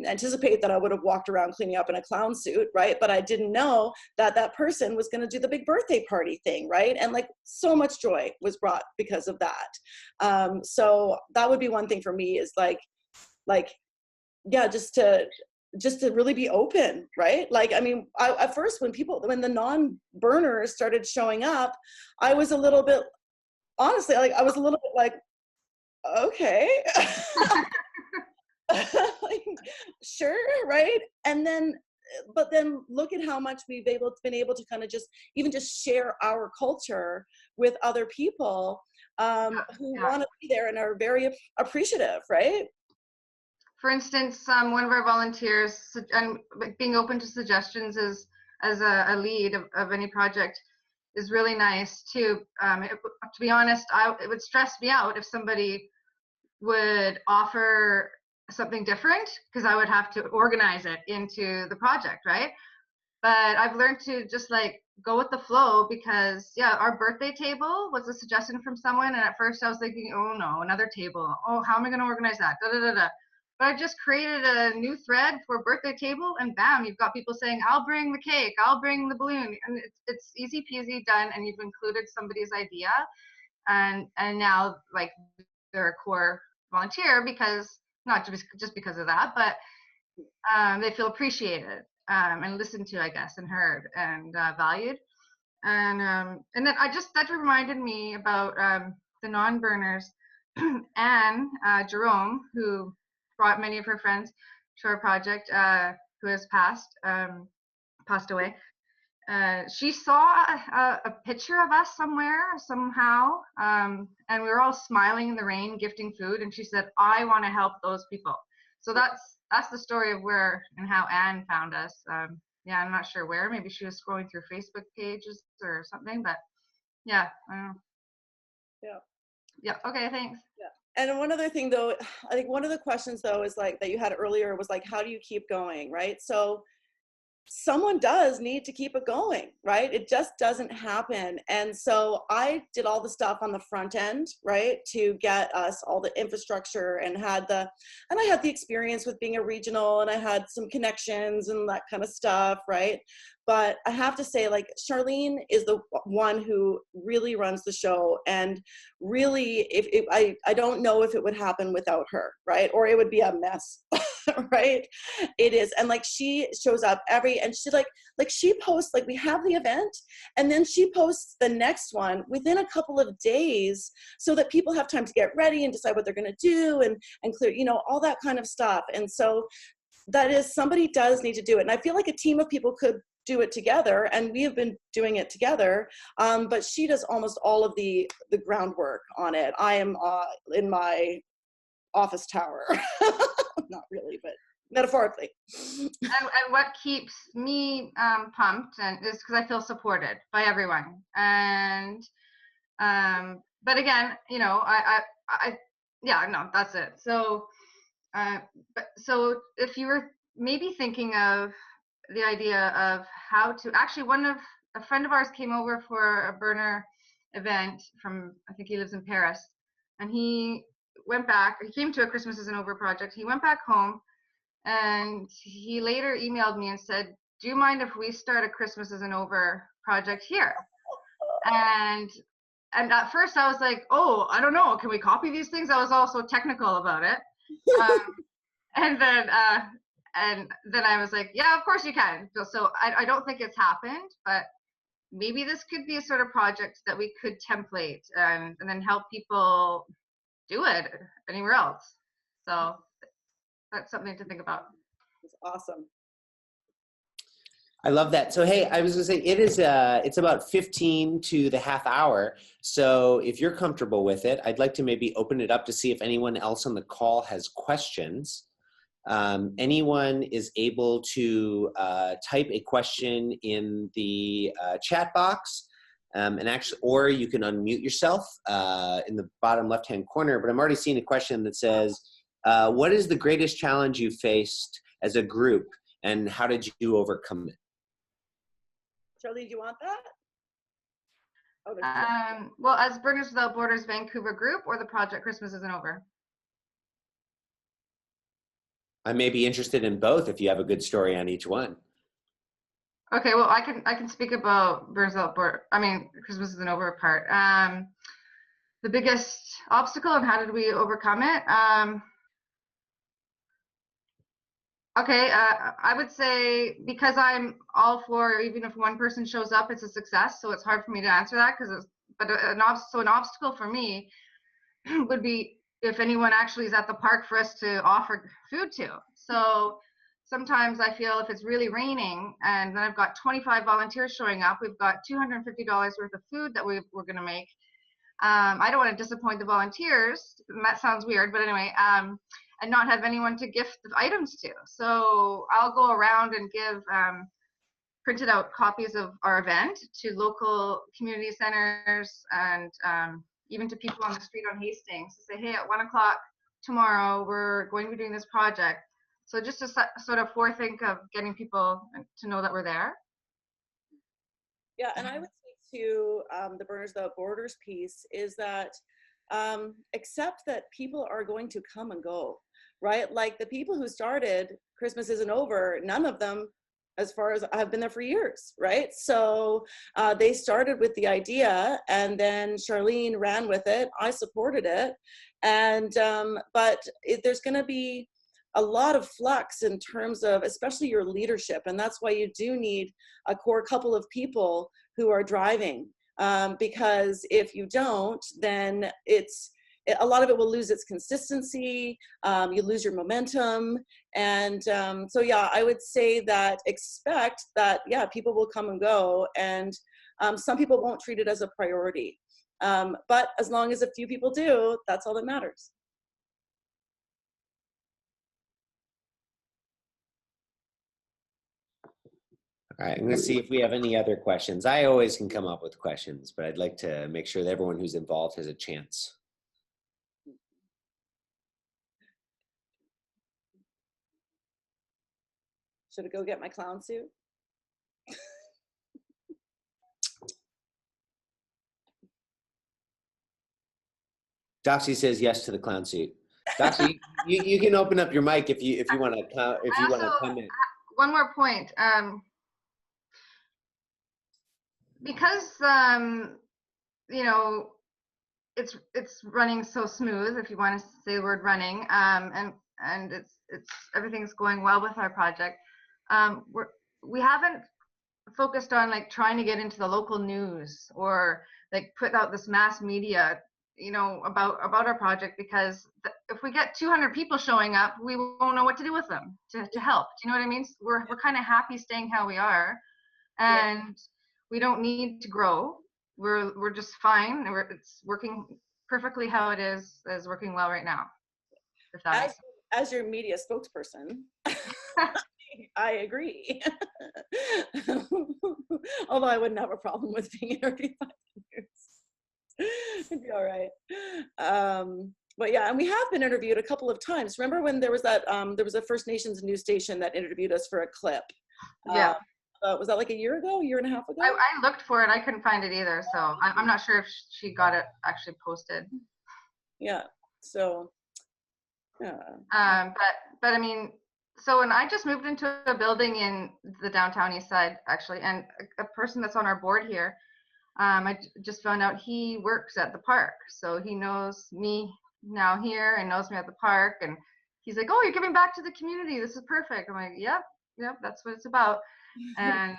S1: anticipate that I would have walked around cleaning up in a clown suit, right? But I didn't know that that person was going to do the big birthday party thing, right? And like so much joy was brought because of that. So that would be one thing for me, is like, yeah, just to really be open, right? Like, I mean, at first when the non-burners started showing up, I was a little bit, honestly, like I was a little bit like, okay. Like, sure, right? And then, but then look at how much we've been able to kind of just share our culture with other people who want to be there and are very appreciative, right?
S3: For instance, one of our volunteers, and being open to suggestions as a lead of any project is really nice too. To be honest, it would stress me out if somebody would offer something different, because I would have to organize it into the project, right? But I've learned to just like go with the flow, because yeah, our birthday table was a suggestion from someone, and at first I was thinking, oh no, another table, oh, how am I going to organize that, da, da, da, da. But I just created a new thread for birthday table, and bam, you've got people saying, I'll bring the cake, I'll bring the balloon, and it's easy peasy done, and you've included somebody's idea, and now like they're a core volunteer, because not just because of that, but they feel appreciated and listened to, I guess, and heard and valued. And then that reminded me about the non-burners. Anne Jerome, who brought many of her friends to our project, who has passed away. She saw a picture of us somehow, and we were all smiling in the rain, gifting food, and she said, I want to help those people. So that's the story of where and how Anne found us. Yeah, I'm not sure where. Maybe she was scrolling through Facebook pages or something, but yeah, I don't know. Yeah, okay, thanks.
S1: Yeah. And one other thing though, I think one of the questions though is like that you had earlier was like, how do you keep going, right? So someone does need to keep it going, right? It just doesn't happen. And so I did all the stuff on the front end, right, to get us all the infrastructure, and I had the experience with being a regional, and I had some connections and that kind of stuff, right? But I have to say, like, Charlene is the one who really runs the show, and really, I don't know if it would happen without her, right? Or it would be a mess. Right? It is. And like, she shows up and she like she posts, like, we have the event, and then she posts the next one within a couple of days, so that people have time to get ready and decide what they're going to do and clear, all that kind of stuff. And so that is, somebody does need to do it. And I feel like a team of people could do it together, and we have been doing it together, but she does almost all of the groundwork on it. I am in my office tower. Not really, but metaphorically.
S3: And what keeps me pumped is because I feel supported by everyone. And but again, that's it. So so if you were maybe thinking of the idea of how to actually, a friend of ours came over for a burner event from, I think he lives in Paris, and he came to a Christmas Isn't Over project. He went back home, and he later emailed me and said, do you mind if we start a Christmas Isn't Over project here? And at first I was like, oh, I don't know, can we copy these things? I was also technical about it. And then I was like, yeah, of course you can. So I don't think it's happened, but maybe this could be a sort of project that we could template and then help people do it anywhere else. So that's something to think about.
S1: It's awesome.
S4: I love that. So, hey, I was gonna say, it's about 15 to the half hour. So if you're comfortable with it, I'd like to maybe open it up to see if anyone else on the call has questions. Anyone is able to type a question in the chat box. And actually, or you can unmute yourself in the bottom left-hand corner. But I'm already seeing a question that says, what is the greatest challenge you faced as a group, and how did you overcome it?
S1: Charlie, do you want that? Oh,
S3: well, as Burners Without Borders Vancouver group, or the project Christmas Isn't Over?
S4: I may be interested in both if you have a good story on each one.
S3: Okay, well, I can speak about Burners Without Borders. I mean, Christmas Isn't Over part. The biggest obstacle and how did we overcome it? Okay, I would say because I'm all for, even if one person shows up, it's a success. So it's hard for me to answer that because an obstacle for me would be if anyone actually is at the park for us to offer food to. So sometimes I feel if it's really raining and then I've got 25 volunteers showing up, we've got $250 worth of food that we're going to make. I don't want to disappoint the volunteers, and that sounds weird, but anyway, and not have anyone to gift the items to. So I'll go around and give printed out copies of our event to local community centers and even to people on the street on Hastings to say, hey, at 1 o'clock tomorrow, we're going to be doing this project. So just to sort of forethink of getting people to know that we're there.
S1: Yeah, and I would say to the Burners Without Borders piece is that accept that people are going to come and go, right? Like the people who started Christmas Isn't Over, none of them, as far as I've been there for years, right? So they started with the idea and then Charlene ran with it. I supported it. And, but there's gonna be a lot of flux in terms of, especially your leadership. And that's why you do need a core couple of people who are driving. Because if you don't, then a lot of it will lose its consistency, you lose your momentum. And so yeah, I would say that expect that, yeah, people will come and go and some people won't treat it as a priority. But as long as a few people do, that's all that matters.
S4: All right, I'm going to see if we have any other questions. I always can come up with questions, but I'd like to make sure that everyone who's involved has a chance.
S1: Should I go get my clown suit?
S4: Doxy says yes to the clown suit. Doxy, you can open up your mic if you want to come in.
S3: One more point. Because you know, it's running so smooth, if you want to say the word running, and it's everything's going well with our project. We haven't focused on like trying to get into the local news or like put out this mass media, you know, about our project, because if we get 200 people showing up, we won't know what to do with them to help. Do you know what I mean? We're kind of happy staying how we are, and we don't need to grow. We're just fine. It's working perfectly how it is working well right now. If that makes sense.
S1: As your media spokesperson, I agree. Although I wouldn't have a problem with being interviewed by news. It'd be all right. But yeah, and we have been interviewed a couple of times. Remember when there was that there was a First Nations news station that interviewed us for a clip?
S3: Yeah.
S1: Was that like a year ago, a year and a half ago?
S3: I looked for it. I couldn't find it either. So I'm not sure if she got it actually posted.
S1: Yeah. So. Yeah.
S3: But I mean, so when I just moved into a building in the downtown east side, actually, and a person that's on our board here, I just found out he works at the park. So he knows me now here and knows me at the park. And he's like, oh, you're giving back to the community. This is perfect. I'm like, yep, that's what it's about. And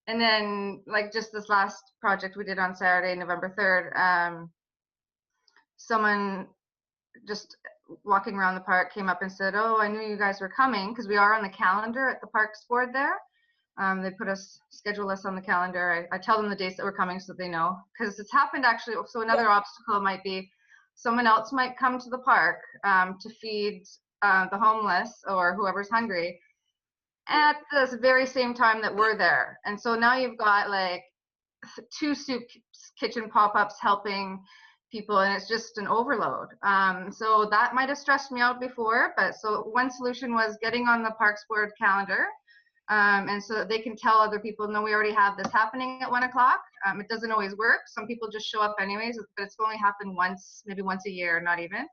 S3: then like just this last project we did on Saturday, November 3rd, someone just walking around the park came up and said, oh, I knew you guys were coming, because we are on the calendar at the parks board there. They schedule us on the calendar. I tell them the dates that we're coming so they know, because it's happened actually. So another obstacle might be someone else might come to the park to feed the homeless or whoever's hungry at the very same time that we're there. And so now you've got like 2 soup kitchen pop-ups helping people, and it's just an overload. So that might have stressed me out before, but so one solution was getting on the Parks Board calendar, and so that they can tell other people, no, we already have this happening at 1 o'clock. It doesn't always work. Some people just show up anyways, but it's only happened once, maybe once a year, not even.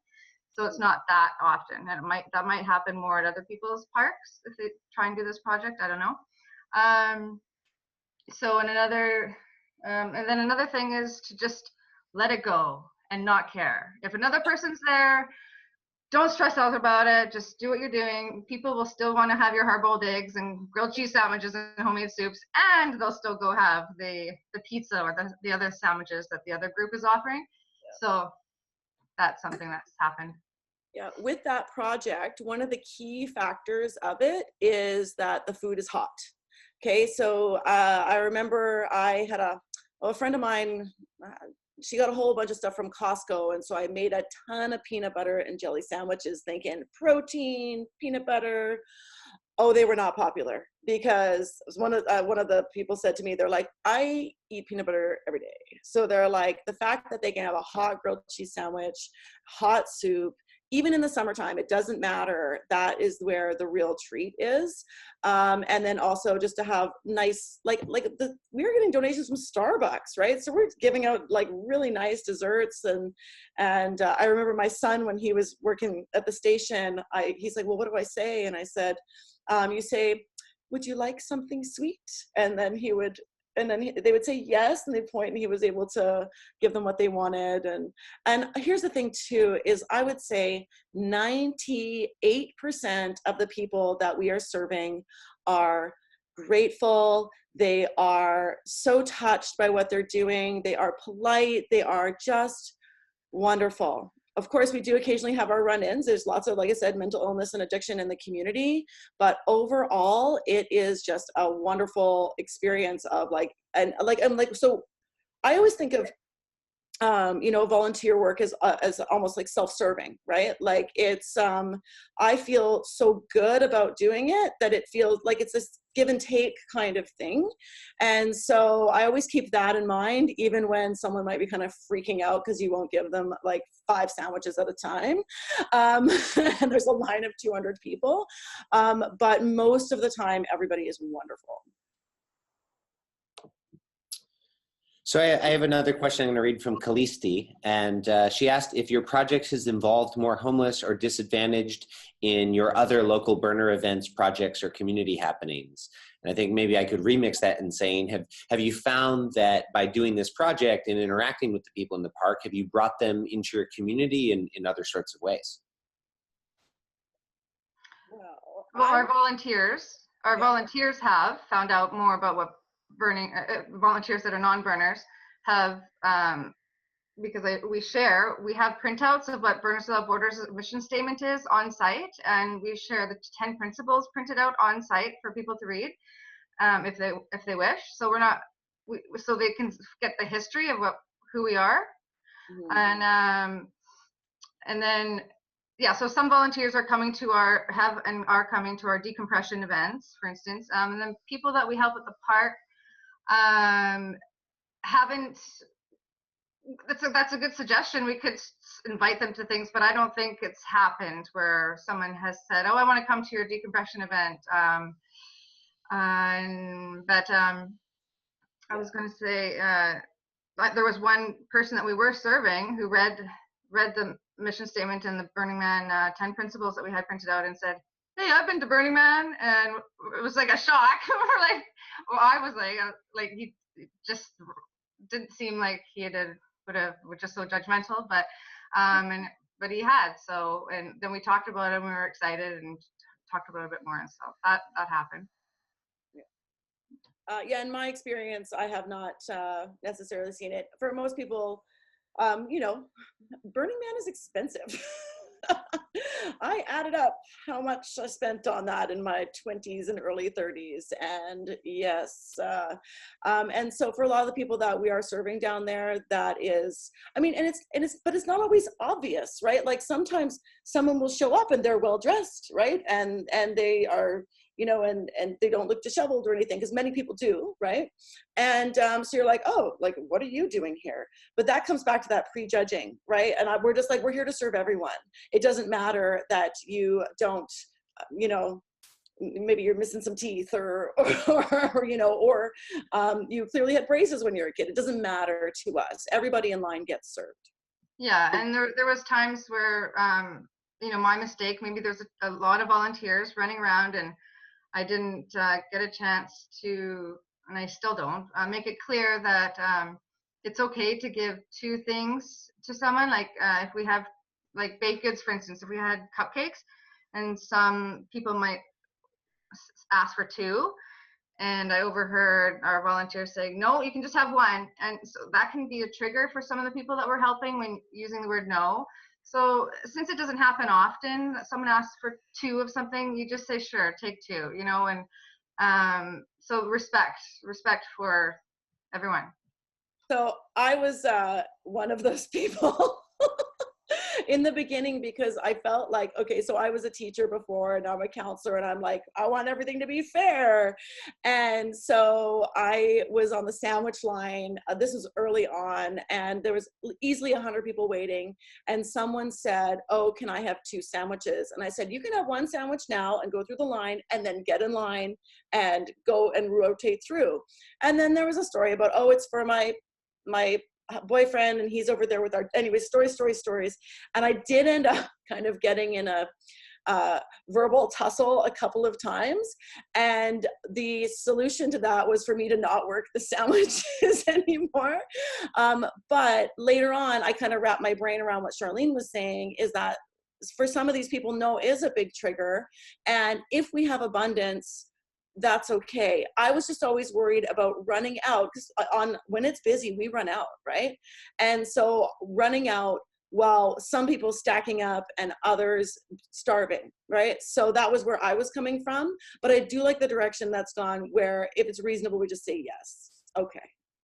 S3: So it's not that often, and that might happen more at other people's parks if they try and do this project. I don't know. So and then another thing is to just let it go and not care. If another person's there, don't stress out about it. Just do what you're doing. People will still want to have your hard-boiled eggs and grilled cheese sandwiches and homemade soups, and they'll still go have the pizza or the other sandwiches that the other group is offering. Yeah. So that's something that's happened.
S1: Yeah, with that project, one of the key factors of it is that the food is hot. Okay, so I remember I had a friend of mine, she got a whole bunch of stuff from Costco, and so I made a ton of peanut butter and jelly sandwiches thinking protein, peanut butter. Oh, they were not popular because one of the people said to me, they're like, I eat peanut butter every day. So they're like, the fact that they can have a hot grilled cheese sandwich, hot soup, even in the summertime, it doesn't matter. That is where the real treat is. And then also just to have nice, we were getting donations from Starbucks, right? So we're giving out like really nice desserts. And I remember my son, when he was working at the station, he's like, well, what do I say? And I said, you say, would you like something sweet? And then they would say yes, and they'd point, and he was able to give them what they wanted. And here's the thing too, is I would say 98% of the people that we are serving are grateful. They are so touched by what they're doing. They are polite. They are just wonderful. Of course, we do occasionally have our run-ins. There's lots of, like I said, mental illness and addiction in the community, but overall, it is just a wonderful experience of so I always think of, volunteer work as almost like self-serving, right? Like it's, I feel so good about doing it that it feels like it's this give and take kind of thing. And so I always keep that in mind, even when someone might be kind of freaking out because you won't give them like 5 sandwiches at a time. And there's a line of 200 people. But most of the time, everybody is wonderful.
S4: So I have another question I'm going to read from Kristy, and she asked if your project has involved more homeless or disadvantaged in your other local burner events, projects, or community happenings. And I think maybe I could remix that in saying, have you found that by doing this project and interacting with the people in the park, have you brought them into your community in other sorts of ways?
S3: Well, our volunteers have found out more about what burning volunteers that are non-burners have, because we have printouts of what Burners Without Borders mission statement is on site, and we share the 10 principles printed out on site for people to read if they wish. So so they can get the history of who we are. Mm-hmm. And then so some volunteers are coming to are coming to our decompression events, for instance, and then people that we help at the park haven't. That's a good suggestion. We could invite them to things, but I don't think it's happened where someone has said, "Oh, I want to come to your decompression event." I was going to say there was one person that we were serving who read the mission statement and the Burning Man 10 principles that we had printed out and said, "Hey, I've been to Burning Man," and it was like a shock. I was like he just didn't seem like he was just so judgmental, but he had. So, and then we talked about it and we were excited and talked about it a bit more, and so that happened.
S1: In my experience, I have not necessarily seen it. For most people, Burning Man is expensive. I added up how much I spent on that in my 20s and early 30s, and yes, and so for a lot of the people that we are serving down there, that is, but it's not always obvious, right? Like sometimes someone will show up and they're well dressed, right, and they are and they don't look disheveled or anything, because many people do, right? And so you're like, oh, like, what are you doing here? But that comes back to that prejudging, right? And we're just like, we're here to serve everyone. It doesn't matter that you don't, maybe you're missing some teeth or you clearly had braces when you were a kid. It doesn't matter to us. Everybody in line gets served.
S3: Yeah, and there was times where, my mistake, maybe there's a lot of volunteers running around and I didn't get a chance to, and I still don't, make it clear that it's okay to give 2 things to someone. Like if we have like baked goods, for instance, if we had cupcakes and some people might ask for 2, and I overheard our volunteers saying, no, you can just have 1. And so that can be a trigger for some of the people that we're helping when using the word no. So since it doesn't happen often that someone asks for 2 of something, you just say, sure, take 2, and so respect for everyone.
S1: So I was one of those people in the beginning, because I felt like, okay, so I was a teacher before and I'm a counselor, and I'm like, I want everything to be fair. And so I was on the sandwich line. This was early on, and there was easily 100 people waiting. And someone said, oh, can I have 2 sandwiches? And I said, you can have 1 sandwich now and go through the line, and then get in line and go and rotate through. And then there was a story about, oh, it's for my boyfriend and he's over there with our, anyway, stories. And I did end up kind of getting in a verbal tussle a couple of times. And the solution to that was for me to not work the sandwiches anymore. But later on, I kind of wrapped my brain around what Charlene was saying, is that for some of these people, no is a big trigger. And if we have abundance, that's okay. I was just always worried about running out, because when it's busy, we run out, right? And so running out while some people stacking up and others starving, right? So that was where I was coming from. But I do like the direction that's gone, where if it's reasonable, we just say yes. Okay,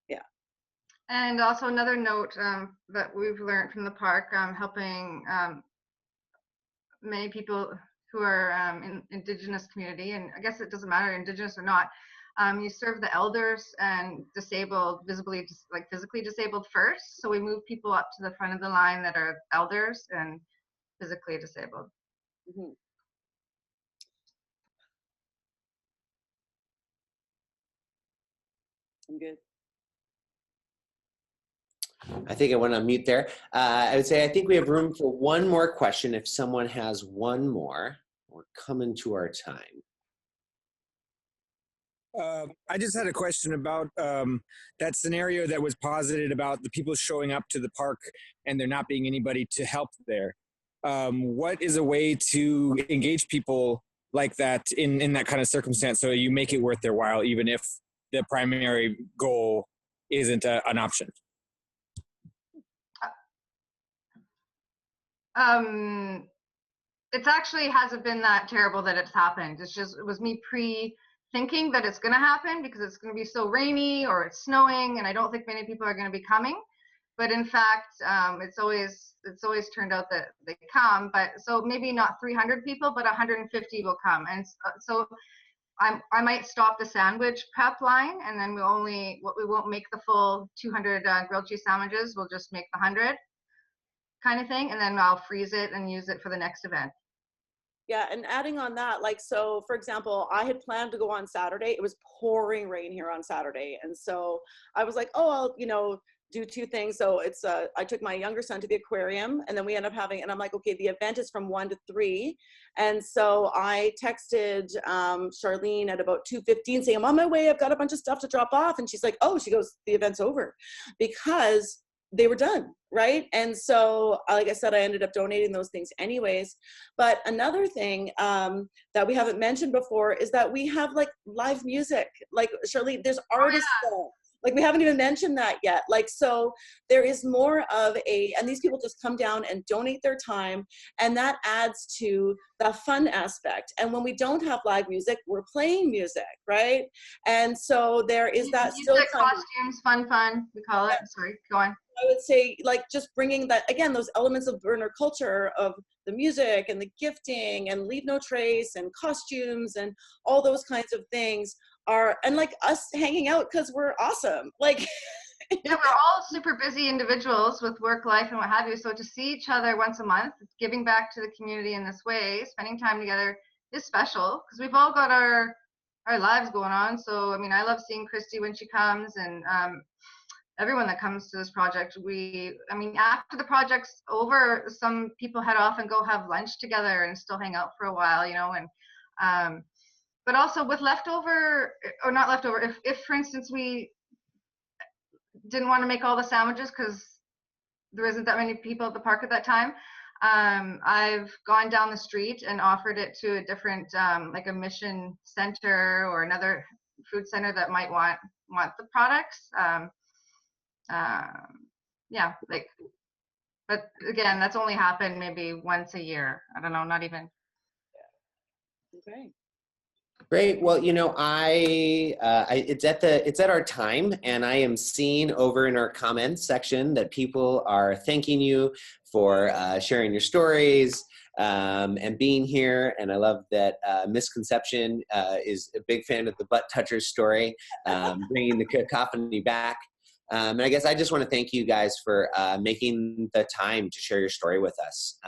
S1: yeah.
S3: And also another note that we've learned from the park, helping many people who are in Indigenous community, and I guess it doesn't matter Indigenous or not, you serve the elders and disabled, physically disabled first. So we move people up to the front of the line that are elders and physically disabled.
S1: Mm-hmm. I'm good.
S4: I think I went on mute there. I would say I think we have room for one more question. If someone has one more, we're coming to our time.
S5: I just had a question about that scenario that was posited about the people showing up to the park and there not being anybody to help there. What is a way to engage people like that in that kind of circumstance, so you make it worth their while, even if the primary goal isn't an option?
S3: It actually hasn't been that terrible that it's happened. It was me thinking that it's going to happen because it's going to be so rainy or it's snowing, and I don't think many people are going to be coming. But in fact, it's always turned out that they come. But so maybe not 300 people, but 150 will come. And so I might stop the sandwich prep line, and then we won't make the full 200 grilled cheese sandwiches. We'll just make the 100 kind of thing, and then I'll freeze it and use it for the next event.
S1: Yeah, and adding on that, so for example, I had planned to go on Saturday. It was pouring rain here on Saturday. And so I was like, oh, I'll, do 2 things. So it's, I took my younger son to the aquarium, and then we end up having, and I'm like, okay, the event is from 1 to 3. And so I texted Charlene at about 2:15 saying, I'm on my way. I've got a bunch of stuff to drop off. And she's like, oh, she goes, the event's over, because they were done, right? And so, like I said, I ended up donating those things anyways. But another thing that we haven't mentioned before is that we have live music. Like Charlene, there's artists there. Like, we haven't even mentioned that yet. Like, so there is more of and these people just come down and donate their time, and that adds to the fun aspect. And when we don't have live music, we're playing music, right? And so there is that
S3: music,
S1: still kind
S3: costumes, fun, we call it. Sorry, go on.
S1: I would say, like, just bringing that, again, those elements of burner culture of the music and the gifting and leave no trace and costumes and all those kinds of things are, and like us hanging out because we're awesome. Like,
S3: yeah, we're all super busy individuals with work life and what have you. So to see each other once a month, giving back to the community in this way, spending time together is special because we've all got our lives going on. So, I mean, I love seeing Kristy when she comes, and everyone that comes to this project. I mean, after the project's over, some people head off and go have lunch together and still hang out for a while, you know, and but also with leftover, or not leftover, if for instance we didn't want to make all the sandwiches because there isn't that many people at the park at that time, I've gone down the street and offered it to a different, like a mission center or another food center that might want the products. Yeah, like, but again, that's only happened maybe once a year. I don't know, not even.
S1: okay.
S4: Great. Well, you know, it's at our time, and I am seeing over in our comments section that people are thanking you for sharing your stories and being here. And I love that Misconception is a big fan of the Butt Touchers story, bringing the cacophony back. And I guess I just want to thank you guys for making the time to share your story with us.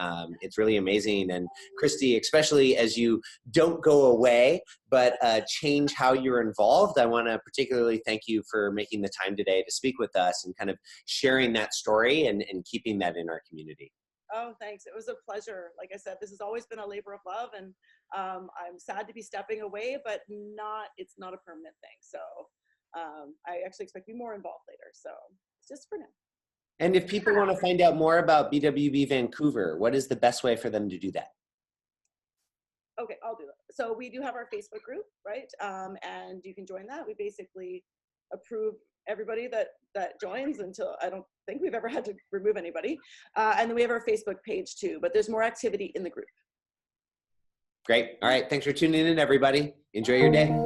S4: It's really amazing. And Kristy, especially as you don't go away, but change how you're involved, I want to particularly thank you for making the time today to speak with us and kind of sharing that story and keeping that in our community.
S1: Oh, thanks. It was a pleasure. Like I said, this has always been a labor of love, and I'm sad to be stepping away, but it's not a permanent thing. So I actually expect to be more involved later. So it's just for now.
S4: And if people want to find out more about BWB Vancouver, what is the best way for them to do that?
S1: Okay, I'll do that. So we do have our Facebook group, right? And you can join that. We basically approve everybody that joins until I don't think we've ever had to remove anybody. And then we have our Facebook page too, but there's more activity in the group.
S4: Great. All right. Thanks for tuning in, everybody. Enjoy your day.